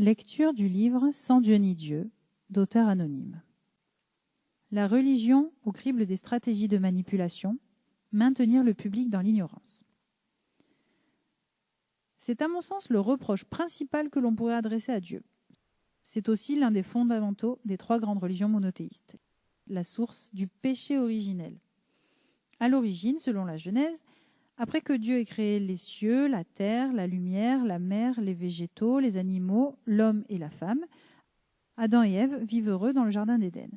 Lecture du livre Sans Dieu ni Dieu, d'auteur anonyme. La religion au crible des stratégies de manipulation, maintenir le public dans l'ignorance. C'est à mon sens le reproche principal que l'on pourrait adresser à Dieu. C'est aussi l'un des fondamentaux des trois grandes religions monothéistes, la source du péché originel. À l'origine, selon la Genèse, après que Dieu ait créé les cieux, la terre, la lumière, la mer, les végétaux, les animaux, l'homme et la femme, Adam et Ève vivent heureux dans le jardin d'Éden.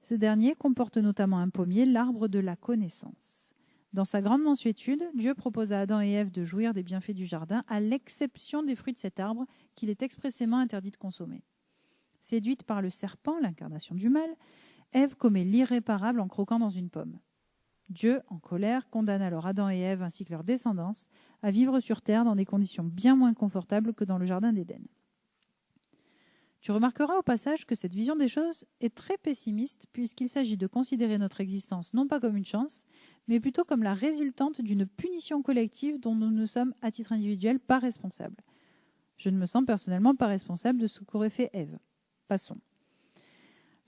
Ce dernier comporte notamment un pommier, l'arbre de la connaissance. Dans sa grande mansuétude, Dieu propose à Adam et Ève de jouir des bienfaits du jardin, à l'exception des fruits de cet arbre qu'il est expressément interdit de consommer. Séduite par le serpent, l'incarnation du mal, Ève commet l'irréparable en croquant dans une pomme. Dieu, en colère, condamne alors Adam et Ève ainsi que leur descendance à vivre sur terre dans des conditions bien moins confortables que dans le jardin d'Éden. Tu remarqueras au passage que cette vision des choses est très pessimiste puisqu'il s'agit de considérer notre existence non pas comme une chance, mais plutôt comme la résultante d'une punition collective dont nous ne sommes à titre individuel pas responsables. Je ne me sens personnellement pas responsable de ce qu'aurait fait Ève. Passons.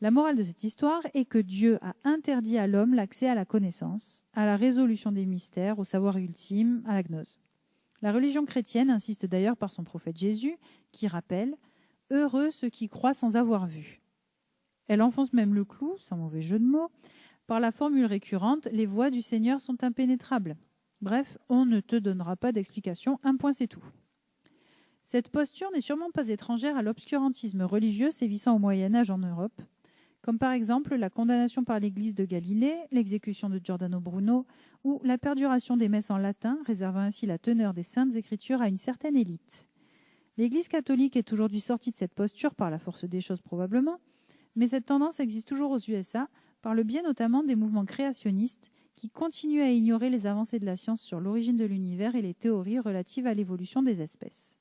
La morale de cette histoire est que Dieu a interdit à l'homme l'accès à la connaissance, à la résolution des mystères, au savoir ultime, à la gnose. La religion chrétienne insiste d'ailleurs par son prophète Jésus, qui rappelle « Heureux ceux qui croient sans avoir vu ». Elle enfonce même le clou, sans mauvais jeu de mots, par la formule récurrente « Les voies du Seigneur sont impénétrables ». Bref, on ne te donnera pas d'explication, un point c'est tout. Cette posture n'est sûrement pas étrangère à l'obscurantisme religieux sévissant au Moyen-Âge en Europe, comme par exemple la condamnation par l'Église de Galilée, l'exécution de Giordano Bruno ou la perduration des messes en latin, réservant ainsi la teneur des saintes écritures à une certaine élite. L'Église catholique est aujourd'hui sortie de cette posture par la force des choses probablement, mais cette tendance existe toujours aux USA par le biais notamment des mouvements créationnistes qui continuent à ignorer les avancées de la science sur l'origine de l'univers et les théories relatives à l'évolution des espèces.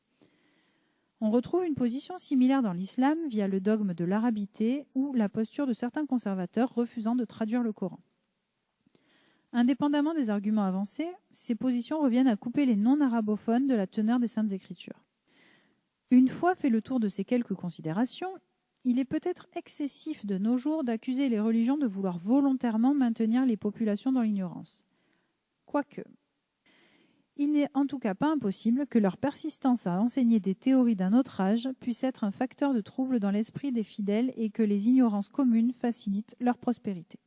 On retrouve une position similaire dans l'islam via le dogme de l'arabité ou la posture de certains conservateurs refusant de traduire le Coran. Indépendamment des arguments avancés, ces positions reviennent à couper les non-arabophones de la teneur des Saintes Écritures. Une fois fait le tour de ces quelques considérations, il est peut-être excessif de nos jours d'accuser les religions de vouloir volontairement maintenir les populations dans l'ignorance. Quoique, il n'est en tout cas pas impossible que leur persistance à enseigner des théories d'un autre âge puisse être un facteur de trouble dans l'esprit des fidèles et que les ignorances communes facilitent leur prospérité.